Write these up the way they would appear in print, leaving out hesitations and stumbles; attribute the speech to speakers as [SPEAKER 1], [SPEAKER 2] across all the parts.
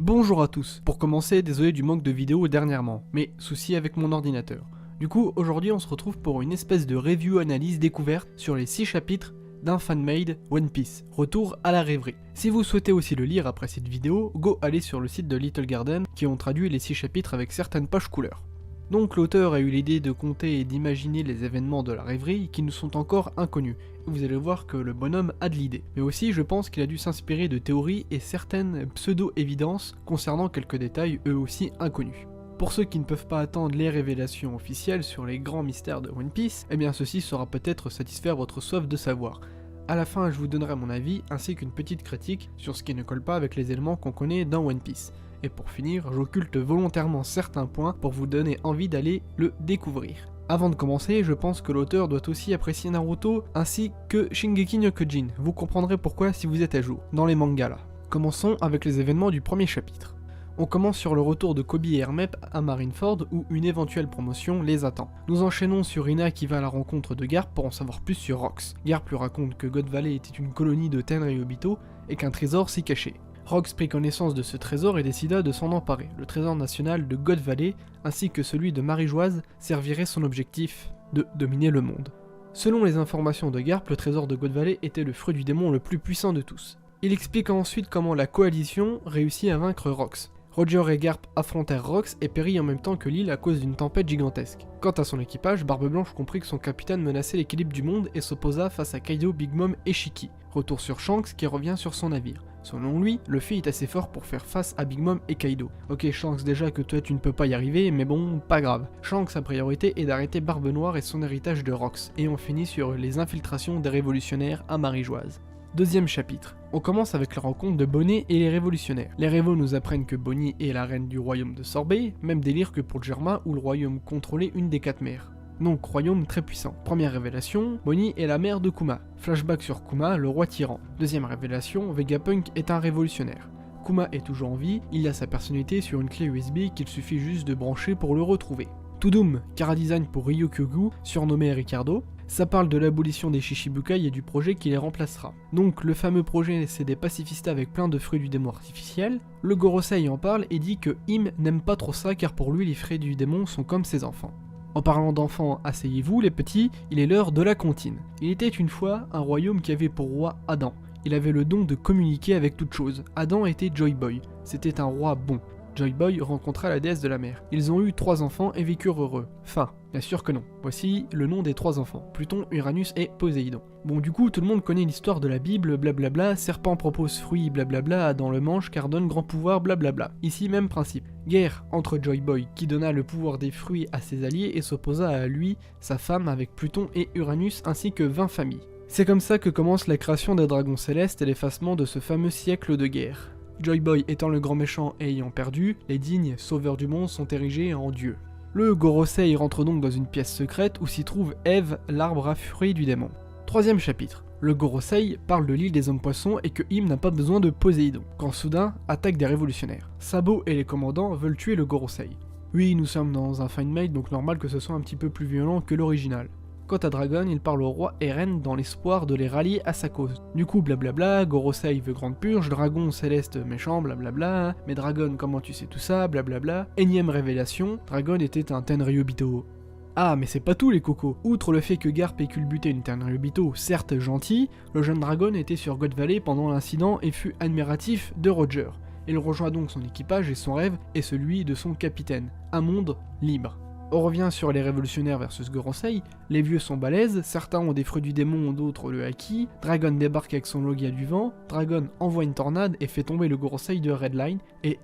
[SPEAKER 1] Bonjour à tous. Pour commencer, désolé du manque de vidéos dernièrement, mais souci avec mon ordinateur. Du coup, aujourd'hui on se retrouve pour une espèce de review analyse découverte sur les 6 chapitres d'un fan-made One Piece, Retour à la rêverie. Si vous souhaitez aussi le lire après cette vidéo, go aller sur le site de Little Garden qui ont traduit les 6 chapitres avec certaines pages couleurs. Donc l'auteur a eu l'idée de compter et d'imaginer les événements de la rêverie qui nous sont encore inconnus, et vous allez voir que le bonhomme a de l'idée. Mais aussi je pense qu'il a dû s'inspirer de théories et certaines pseudo-évidences concernant quelques détails eux aussi inconnus. Pour ceux qui ne peuvent pas attendre les révélations officielles sur les grands mystères de One Piece, eh bien ceci saura peut-être satisfaire votre soif de savoir. A la fin je vous donnerai mon avis ainsi qu'une petite critique sur ce qui ne colle pas avec les éléments qu'on connaît dans One Piece. Et pour finir, j'occulte volontairement certains points pour vous donner envie d'aller le découvrir. Avant de commencer, je pense que l'auteur doit aussi apprécier Naruto ainsi que Shingeki no Kyojin, vous comprendrez pourquoi si vous êtes à jour, dans les mangas là. Commençons avec les événements du premier chapitre. On commence sur le retour de Koby et Hermep à Marineford où une éventuelle promotion les attend. Nous enchaînons sur Ina qui va à la rencontre de Garp pour en savoir plus sur Rox. Garp lui raconte que God Valley était une colonie de Tenryubito et qu'un trésor s'y cachait. Rox prit connaissance de ce trésor et décida de s'en emparer. Le trésor national de God Valley ainsi que celui de Marijoise servirait son objectif de dominer le monde. Selon les informations de Garp, le trésor de God Valley était le fruit du démon le plus puissant de tous. Il explique ensuite comment la coalition réussit à vaincre Rox. Roger et Garp affrontèrent Rox et périt en même temps que l'île à cause d'une tempête gigantesque. Quant à son équipage, Barbe Blanche comprit que son capitaine menaçait l'équilibre du monde et s'opposa face à Kaido, Big Mom et Shiki. Retour sur Shanks qui revient sur son navire. Selon lui, Luffy est assez fort pour faire face à Big Mom et Kaido. Ok Shanks déjà que toi tu ne peux pas y arriver, mais bon, pas grave. Shanks sa priorité est d'arrêter Barbe Noire et son héritage de Rox, et on finit sur les infiltrations des révolutionnaires à Marijoise. Deuxième chapitre. On commence avec la rencontre de Bonnet et les révolutionnaires. Les révos nous apprennent que Bonnie est la reine du royaume de Sorbet, même délire que pour Germa où le royaume contrôlait une des 4 mers. Donc royaume très puissant. Première révélation, Bonnie est la mère de Kuma. Flashback sur Kuma, le roi tyran. Deuxième révélation, Vegapunk est un révolutionnaire. Kuma est toujours en vie, il a sa personnalité sur une clé USB qu'il suffit juste de brancher pour le retrouver. Tudum, chara-design pour Ryukyu, surnommé Ricardo. Ça parle de l'abolition des Shichibukai et du projet qui les remplacera. Donc le fameux projet c'est des pacifistes avec plein de fruits du démon artificiel. Le Gorosei en parle et dit que Im n'aime pas trop ça car pour lui les fruits du démon sont comme ses enfants. En parlant d'enfants, asseyez-vous les petits, il est l'heure de la comptine. Il était une fois un royaume qui avait pour roi Adam. Il avait le don de communiquer avec toute chose. Adam était Joy Boy, c'était un roi bon. Joy Boy rencontra la déesse de la mer. Ils ont eu 3 enfants et vécurent heureux. Fin. Bien sûr que non. Voici le nom des 3 enfants. Pluton, Uranus et Poséidon. Bon du coup tout le monde connaît l'histoire de la Bible, blablabla, serpent propose fruit, blablabla, Adam le mange car donne grand pouvoir, blablabla. Ici même principe. Guerre entre Joy Boy qui donna le pouvoir des fruits à ses alliés et s'opposa à lui, sa femme avec Pluton et Uranus ainsi que 20 familles. C'est comme ça que commence la création des dragons célestes et l'effacement de ce fameux siècle de guerre. Joy Boy étant le grand méchant et ayant perdu, les dignes sauveurs du monde sont érigés en dieux. Le Gorosei rentre donc dans une pièce secrète où s'y trouve Eve, l'arbre à fruits du démon. Troisième chapitre. Le Gorosei parle de l'île des hommes poissons et que Im n'a pas besoin de Poséidon, quand soudain, attaque des révolutionnaires. Sabo et les commandants veulent tuer le Gorosei. Oui, nous sommes dans un fan-made donc normal que ce soit un petit peu plus violent que l'original. Quant à Dragon, il parle au roi Eren dans l'espoir de les rallier à sa cause. Du coup, blablabla, Gorosei veut grande purge, dragon céleste méchant, blablabla, mais Dragon, comment tu sais tout ça, blablabla. Énième révélation, Dragon était un Tenryubito. Ah, mais c'est pas tout les cocos. Outre le fait que Garp ait culbuté une Tenryubito, certes gentil, le jeune Dragon était sur God Valley pendant l'incident et fut admiratif de Roger. Il rejoint donc son équipage et son rêve est celui de son capitaine, un monde libre. On revient sur les révolutionnaires versus Gorosei, les vieux sont balèzes, certains ont des fruits du démon, d'autres le haki, Dragon débarque avec son Logia du vent, Dragon envoie une tornade et fait tomber le Gorosei de Redline, et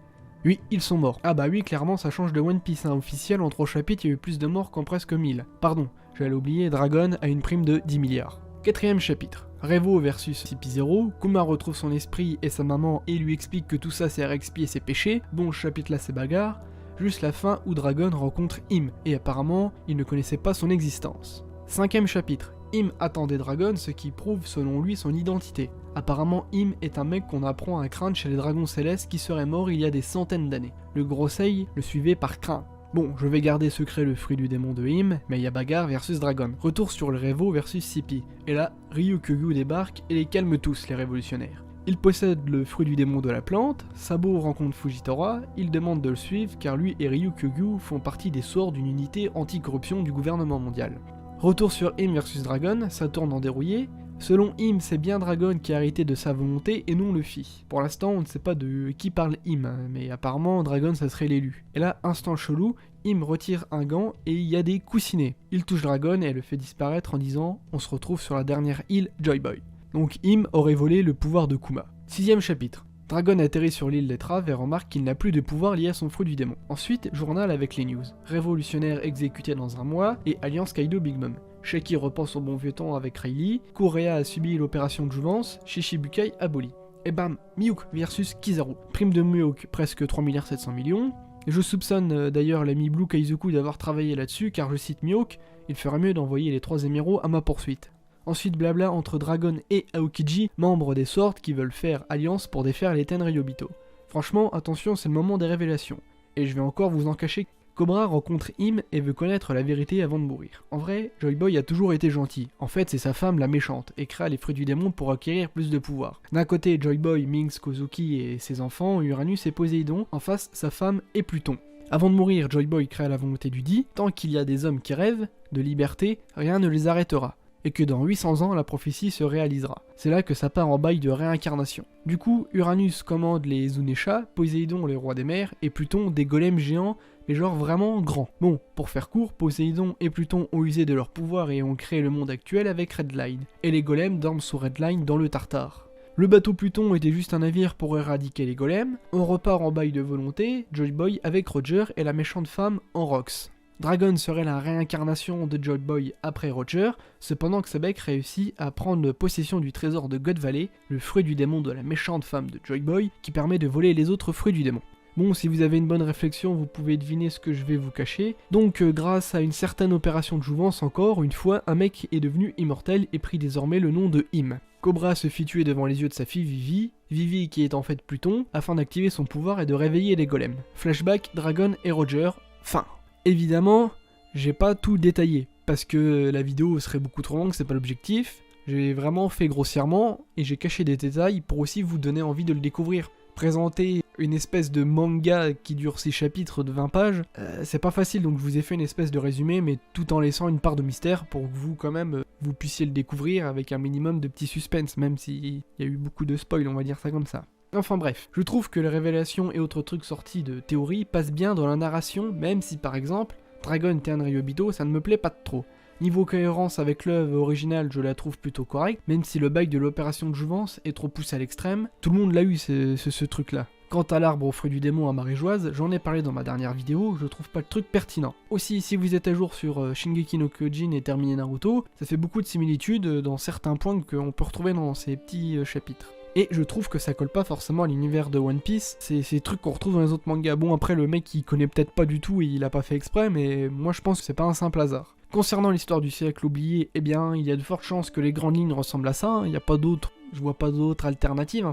[SPEAKER 1] oui, ils sont morts. Ah bah oui, clairement ça change de One Piece, officiel, en 3 chapitres il y a eu plus de morts qu'en presque 1000. Pardon, j'allais oublier, Dragon a une prime de 10 milliards. Quatrième chapitre. Revo versus CP0, Kuma retrouve son esprit et sa maman et lui explique que tout ça c'est à expier ses péchés, bon ce chapitre là c'est bagarre, juste la fin où Dragon rencontre Im, et apparemment, il ne connaissait pas son existence. Cinquième chapitre. Im attendait Dragon, ce qui prouve selon lui son identité. Apparemment, Im est un mec qu'on apprend à craindre chez les dragons célestes qui serait mort il y a des centaines d'années. Le Gorosei le suivait par crainte. Bon, je vais garder secret le fruit du démon de Im, mais il y a bagarre versus Dragon. Retour sur le Revo versus CP. Et là, Ryukyu débarque et les calme tous, les révolutionnaires. Il possède le fruit du démon de la plante, Sabo rencontre Fujitora, il demande de le suivre car lui et Ryu Kyogyu font partie des sorts d'une unité anti-corruption du gouvernement mondial. Retour sur Im vs Dragon, ça tourne en dérouillé. Selon Im, c'est bien Dragon qui a hérité de sa volonté et non Luffy. Pour l'instant, on ne sait pas de qui parle Im, mais apparemment Dragon ça serait l'élu. Et là, instant chelou, Im retire un gant et il y a des coussinets. Il touche Dragon et le fait disparaître en disant « On se retrouve sur la dernière île Joy Boy ». Donc Im aurait volé le pouvoir de Kuma. 6ème chapitre. Dragon atterrit sur l'île Letrave et remarque qu'il n'a plus de pouvoir lié à son fruit du démon. Ensuite, journal avec les news. Révolutionnaire exécuté dans un mois et Alliance Kaido Big Mom. Shaki repense au bon vieux temps avec Rayleigh, Kureha a subi l'opération de jouvence, Shishibukai aboli. Et bam, Mihawk versus Kizaru. Prime de Mihawk, presque 3 700 000 000. Je soupçonne d'ailleurs l'ami Blue Kaizoku d'avoir travaillé là-dessus car je cite Mihawk, il ferait mieux d'envoyer les 3 émerauds à ma poursuite. Ensuite blabla entre Dragon et Aokiji, membres des Swords qui veulent faire alliance pour défaire les Tenryubito. Franchement, attention, c'est le moment des révélations. Et je vais encore vous en cacher. Cobra rencontre Im et veut connaître la vérité avant de mourir. En vrai, Joy Boy a toujours été gentil. En fait, c'est sa femme la méchante, et créa les fruits du démon pour acquérir plus de pouvoir. D'un côté, Joy Boy, Minx, Kozuki et ses enfants, Uranus et Poséidon. En face, sa femme et Pluton. Avant de mourir, Joy Boy créa la volonté du dit. Tant qu'il y a des hommes qui rêvent de liberté, rien ne les arrêtera. Et que dans 800 ans, la prophétie se réalisera. C'est là que ça part en bail de réincarnation. Du coup, Uranus commande les Zunesha, Poséidon les rois des mers, et Pluton des golems géants, mais genre vraiment grands. Bon, pour faire court, Poséidon et Pluton ont usé de leur pouvoir et ont créé le monde actuel avec Redline. Et les golems dorment sous Redline dans le Tartare. Le bateau Pluton était juste un navire pour éradiquer les golems. On repart en bail de volonté, Joy Boy avec Roger et la méchante femme en Rox. Dragon serait la réincarnation de Joy Boy après Roger, cependant Xebec réussit à prendre possession du trésor de God Valley, le fruit du démon de la méchante femme de Joy Boy, qui permet de voler les autres fruits du démon. Bon, si vous avez une bonne réflexion, vous pouvez deviner ce que je vais vous cacher. Donc, grâce à une certaine opération de jouvence encore, une fois, un mec est devenu immortel et prit désormais le nom de Im. Cobra se fit tuer devant les yeux de sa fille Vivi, Vivi qui est en fait Pluton, afin d'activer son pouvoir et de réveiller les golems. Flashback, Dragon et Roger, fin. Évidemment, j'ai pas tout détaillé, parce que la vidéo serait beaucoup trop longue, c'est pas l'objectif. J'ai vraiment fait grossièrement, et j'ai caché des détails pour aussi vous donner envie de le découvrir. Présenter une espèce de manga qui dure 6 chapitres de 20 pages, c'est pas facile, donc je vous ai fait une espèce de résumé, mais tout en laissant une part de mystère pour que vous, quand même, vous puissiez le découvrir avec un minimum de petit suspense, même s'il y a eu beaucoup de spoil, on va dire ça comme ça. Enfin bref, je trouve que les révélations et autres trucs sortis de théorie passent bien dans la narration, même si par exemple, Dragon Tenryubito, ça ne me plaît pas trop. Niveau cohérence avec l'œuvre originale, je la trouve plutôt correcte, même si le bail de l'opération de jouvence est trop poussé à l'extrême, tout le monde l'a eu ce truc-là. Quant à l'arbre au fruit du démon à Maréjoise, j'en ai parlé dans ma dernière vidéo, je trouve pas le truc pertinent. Aussi, si vous êtes à jour sur Shingeki no Kyojin et terminé Naruto, ça fait beaucoup de similitudes dans certains points qu'on peut retrouver dans ces petits chapitres. Et je trouve que ça colle pas forcément à l'univers de One Piece, c'est ces trucs qu'on retrouve dans les autres mangas. Bon, après le mec il connaît peut-être pas du tout et il a pas fait exprès, mais moi je pense que c'est pas un simple hasard. Concernant l'histoire du siècle oublié, eh bien, il y a de fortes chances que les grandes lignes ressemblent à ça, il n'y a pas d'autres, je vois pas d'autres alternatives,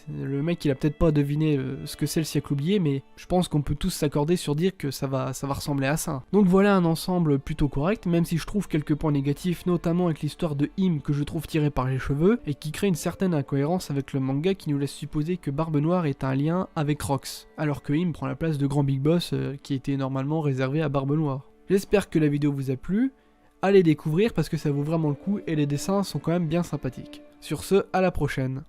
[SPEAKER 1] le mec il a peut-être pas deviné ce que c'est le siècle oublié, mais je pense qu'on peut tous s'accorder sur dire que ça va ressembler à ça. Donc voilà un ensemble plutôt correct, même si je trouve quelques points négatifs, notamment avec l'histoire de Im que je trouve tirée par les cheveux, et qui crée une certaine incohérence avec le manga qui nous laisse supposer que Barbe Noire est un lien avec Rox, alors que Im prend la place de Grand Big Boss qui était normalement réservé à Barbe Noire. J'espère que la vidéo vous a plu, allez découvrir parce que ça vaut vraiment le coup et les dessins sont quand même bien sympathiques. Sur ce, à la prochaine.